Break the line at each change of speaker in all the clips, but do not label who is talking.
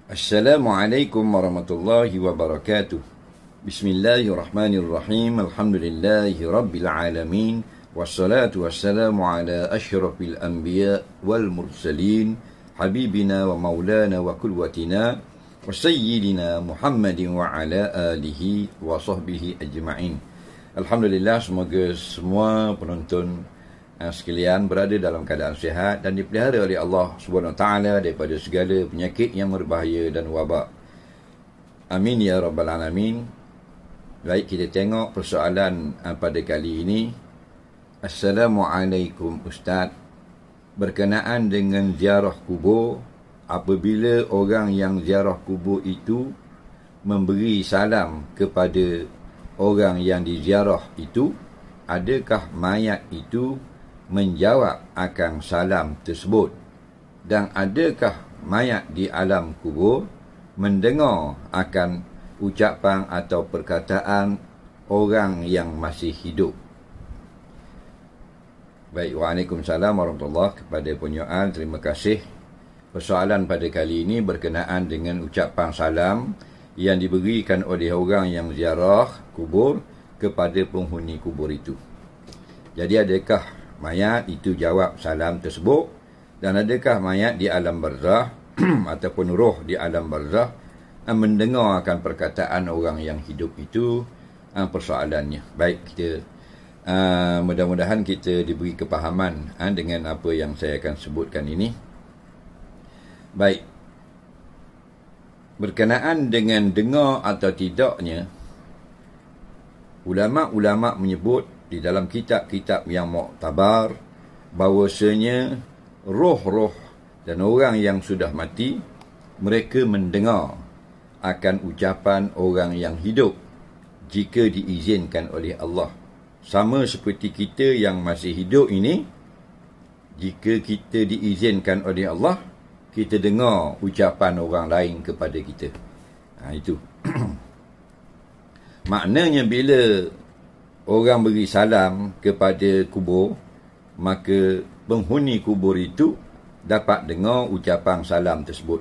Assalamualaikum warahmatullahi wabarakatuh. Bismillahirrahmanirrahim. Alhamdulillahi rabbil alamin. Wassalatu wassalamu ala asyrafil anbiya wal mursalin, habibina wa maulana wa qudwatina wa sayyidina Muhammadin wa ala alihi wa sahbihi ajma'in. Alhamdulillah, semoga semua penonton sekalian berada dalam keadaan sihat dan dipelihara oleh Allah Subhanahu Wa Taala daripada segala penyakit yang berbahaya dan wabak. Amin ya rabbal alamin. Baik, kita tengok persoalan pada kali ini. Assalamualaikum Ustaz. Berkenaan dengan ziarah kubur, apabila orang yang ziarah kubur itu memberi salam kepada orang yang diziarah itu, adakah mayat itu menjawab akan salam tersebut, dan adakah mayat di alam kubur mendengar akan ucapan atau perkataan orang yang masih hidup? Baik, waalaikumsalam warahmatullahi kepada penyoal. Terima kasih. Persoalan pada kali ini berkenaan dengan ucapan salam yang diberikan oleh orang yang ziarah kubur kepada penghuni kubur itu. Jadi adakah mayat itu jawab salam tersebut, dan adakah mayat di alam barzah ataupun roh di alam barzah mendengar akan perkataan orang yang hidup itu? Persoalannya. Baik, kita mudah-mudahan kita diberi kepahaman dengan apa yang saya akan sebutkan ini. Baik, berkenaan dengan dengar atau tidaknya, ulama-ulama menyebut di dalam kitab-kitab yang muktabar bahawasanya roh-roh dan orang yang sudah mati, mereka mendengar akan ucapan orang yang hidup jika diizinkan oleh Allah. Sama seperti kita yang masih hidup ini, jika kita diizinkan oleh Allah, kita dengar ucapan orang lain kepada kita. Itu maknanya bila orang beri salam kepada kubur, maka penghuni kubur itu dapat dengar ucapan salam tersebut.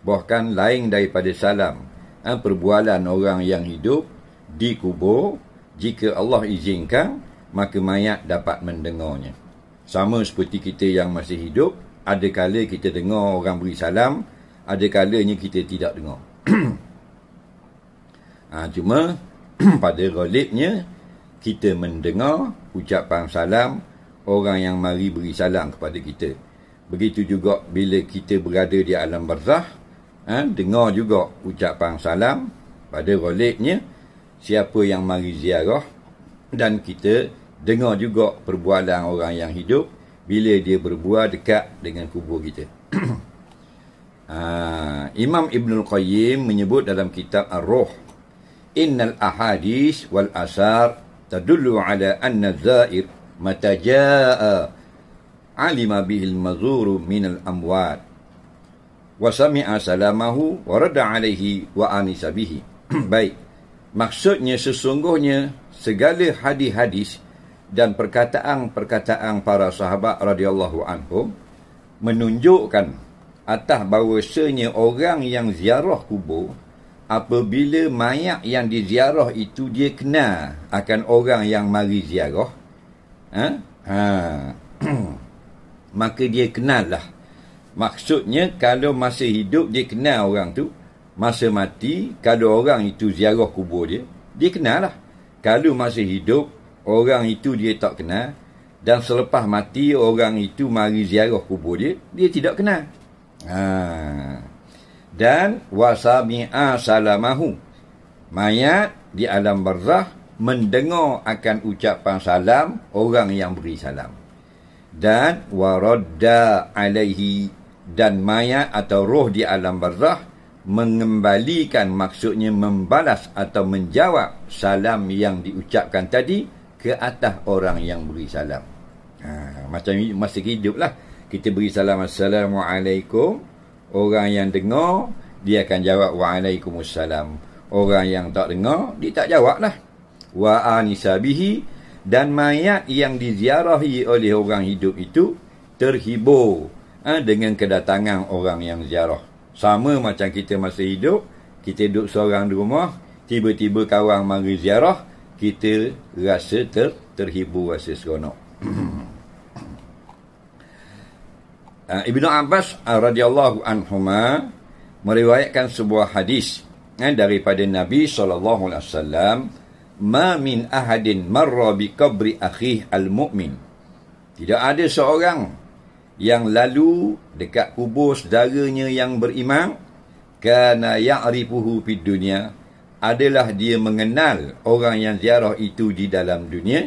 Bahkan lain daripada salam, perbualan orang yang hidup di kubur, jika Allah izinkan, maka mayat dapat mendengarnya. Sama seperti kita yang masih hidup, ada kala kita dengar orang beri salam, ada kalanya kita tidak dengar. Cuma pada ghalibnya kita mendengar ucapan salam orang yang mari beri salam kepada kita. Begitu juga bila kita berada di alam barzah, dengar juga ucapan salam pada ghalibnya siapa yang mari ziarah, dan kita dengar juga perbualan orang yang hidup bila dia berbual dekat dengan kubur kita. Imam Ibnul Qayyim menyebut dalam kitab Ar-Ruh, innal ahadis wal asar tadullu ala anna zair mata jaa alima bihil mazuru minal amwat wa sami'a salamahu wa radda alaihi wa anisa bihi. Baik, maksudnya sesungguhnya segala hadis-hadis dan perkataan-perkataan para sahabat radhiyallahu anhum menunjukkan atas bahawasanya orang yang ziarah kubur, apabila mayat yang diziarah itu dia kenal akan orang yang mari ziarah, maka dia kenal lah. Maksudnya kalau masa hidup dia kenal orang tu, masa mati kalau orang itu ziarah kubur dia, dia kenal lah. Kalau masa hidup orang itu dia tak kenal, dan selepas mati orang itu mari ziarah kubur dia, dia tidak kenal. Dan wasami'a salamahu, mayat di alam barzah mendengar akan ucapan salam orang yang beri salam. Dan waradda alaihi, dan mayat atau roh di alam barzah mengembalikan, maksudnya membalas atau menjawab salam yang diucapkan tadi ke atas orang yang beri salam. Macam masa hidup lah, kita beri salam Assalamualaikum, orang yang dengar dia akan jawab Waalaikumsalam. Orang yang tak dengar, dia tak jawab lah. Wa anisa bihi, dan mayat yang diziarahi oleh orang hidup itu terhibur dengan kedatangan orang yang ziarah. Sama macam kita masa hidup, kita duduk seorang di rumah, tiba-tiba kawan mari ziarah, kita rasa terhibur, rasa seronok. Ibnu Abbas radhiyallahu anhuma meriwayatkan sebuah hadis daripada Nabi SAW, ma min ahadin marra bi qabri akhih al-mu'min. Tidak ada seorang yang lalu dekat kubur saudaranya yang beriman, kana ya'rifuhu fid dunya, adalah dia mengenal orang yang ziarah itu di dalam dunia,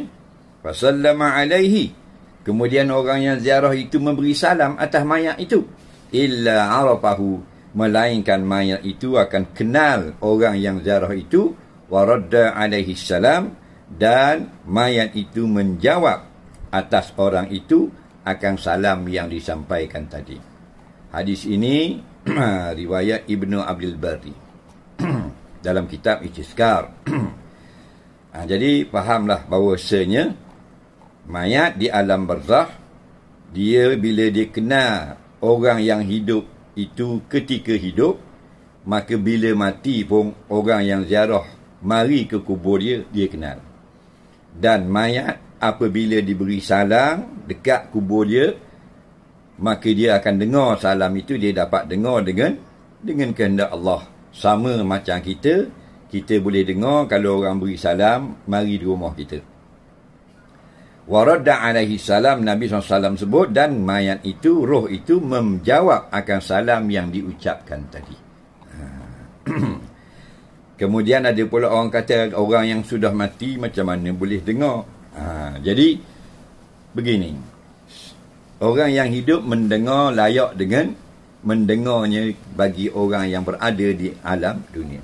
fasallama alaihi, kemudian orang yang ziarah itu memberi salam atas mayat itu, illa arafahu, melainkan mayat itu akan kenal orang yang ziarah itu, waradda alaihi salam, dan mayat itu menjawab atas orang itu akan salam yang disampaikan tadi. Hadis ini riwayat Ibnu Abdul Barri dalam kitab Istizkar. Jadi fahamlah bahawasanya mayat di alam barzakh, dia bila dia kenal orang yang hidup itu ketika hidup, maka bila mati pun orang yang ziarah mari ke kubur dia kenal. Dan mayat apabila diberi salam dekat kubur dia, maka dia akan dengar salam itu, dia dapat dengar dengan kehendak Allah. Sama macam kita boleh dengar kalau orang beri salam mari di rumah kita. Waradda alaihi salam, Nabi SAW sebut, dan mayat itu, roh itu menjawab akan salam yang diucapkan tadi. Kemudian ada pula orang kata orang yang sudah mati macam mana boleh dengar. Jadi begini, orang yang hidup mendengar layak dengan mendengarnya bagi orang yang berada di alam dunia.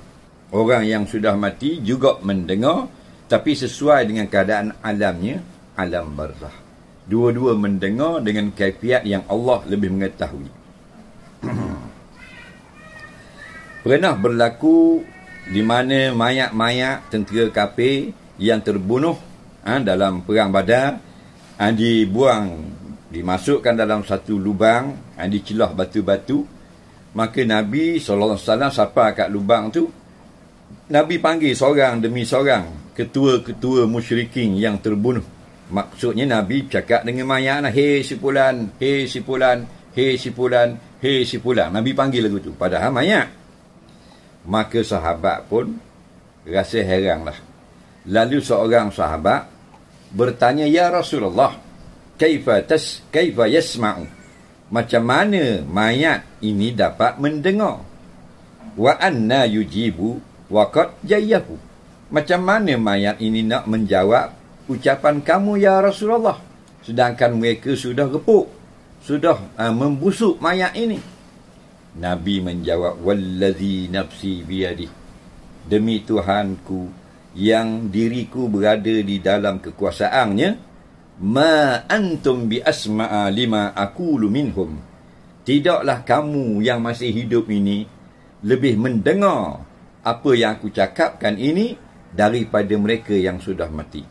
Orang yang sudah mati juga mendengar, tapi sesuai dengan keadaan alamnya, alam barzakh. Dua-dua mendengar dengan kaifiat yang Allah lebih mengetahui. Pernah berlaku di mana mayat-mayat tentera kafir yang terbunuh dalam perang Badar dimasukkan dalam satu lubang, dicelah batu-batu. Maka Nabi SAW sampai kat lubang tu, Nabi panggil seorang demi seorang ketua-ketua musyrikin yang terbunuh. Maksudnya Nabi cakap dengan mayat, hei si fulan, hei si fulan, hei si fulan, hei si fulan. Nabi panggil lagu tu, padahal mayat. Maka sahabat pun rasa heranlah. Lalu seorang sahabat bertanya, ya Rasulullah, kaifa yasma'u, macam mana mayat ini dapat mendengar? Wa anna yujibu wa qad jayyahu, macam mana mayat ini nak menjawab ucapan kamu ya Rasulullah, sedangkan mereka sudah repuk, sudah membusuk mayat ini. Nabi menjawab, wallazi nafsi biyadih, demi Tuhanku yang diriku berada di dalam kekuasaannya, ma antum bi asma'a lima aqulu minhum, tidaklah kamu yang masih hidup ini lebih mendengar apa yang aku cakapkan ini daripada mereka yang sudah mati.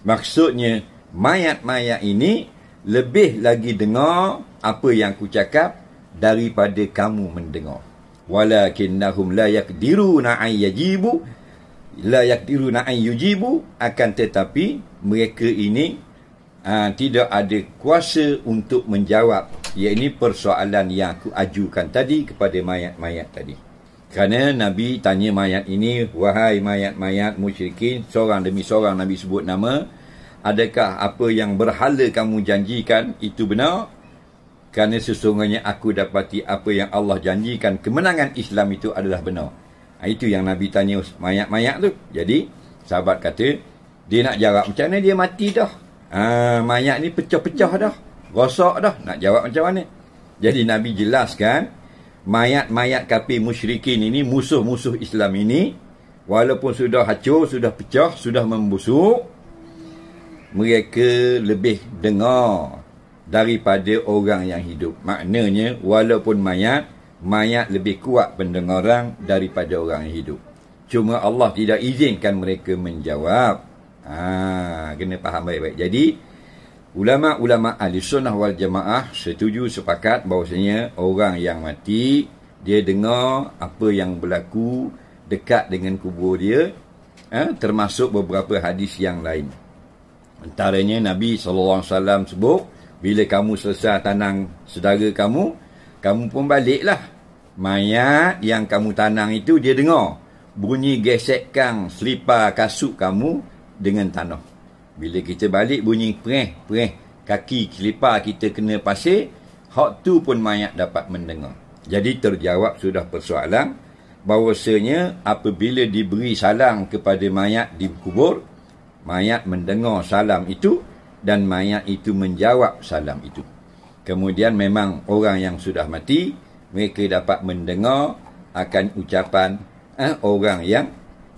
Maksudnya mayat-mayat ini lebih lagi dengar apa yang aku cakap daripada kamu mendengar. Walakinnahum la yaqdiruna an yujibu, akan tetapi mereka ini tidak ada kuasa untuk menjawab, iaitu persoalan yang aku ajukan tadi kepada mayat-mayat tadi. Kerana Nabi tanya mayat ini, wahai mayat-mayat musyrikin, seorang demi seorang Nabi sebut nama, adakah apa yang berhala kamu janjikan itu benar? Kerana sesungguhnya aku dapati apa yang Allah janjikan, kemenangan Islam itu adalah benar. Itu yang Nabi tanya mayat-mayat tu. Jadi sahabat kata, dia nak jawab macam mana, dia mati dah. Mayat ni pecah-pecah dah, rosak dah, nak jawab macam mana? Jadi Nabi jelaskan, mayat-mayat kafir musyrikin ini, musuh-musuh Islam ini, walaupun sudah hancur, sudah pecah, sudah membusuk, mereka lebih dengar daripada orang yang hidup. Maknanya walaupun mayat lebih kuat pendengaran daripada orang yang hidup. Cuma Allah tidak izinkan mereka menjawab. Kena faham baik-baik. Jadi ulama-ulama ahli sunnah wal jamaah setuju, sepakat bahawasanya orang yang mati Dia dengar apa yang berlaku dekat dengan kubur dia, termasuk beberapa hadis yang lain. Antaranya Nabi SAW sebut, bila kamu selesai tanang saudara kamu pun baliklah. Mayat yang kamu tanang itu dia dengar bunyi gesekkan selipar kasut kamu dengan tanah. Bila kita balik bunyi preh, kaki selipar kita kena pasir, hak tu pun mayat dapat mendengar. Jadi terjawab sudah persoalan bahawasanya apabila diberi salam kepada mayat di kubur, mayat mendengar salam itu dan mayat itu menjawab salam itu. Kemudian memang orang yang sudah mati, mereka dapat mendengar akan ucapan orang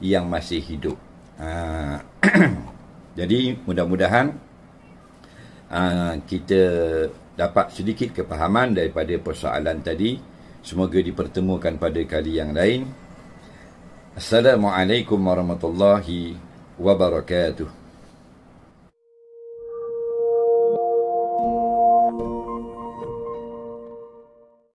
yang masih hidup. Jadi mudah-mudahan kita dapat sedikit kepahaman daripada persoalan tadi. Semoga dipertemukan pada kali yang lain. Assalamualaikum warahmatullahi wabarakatuh.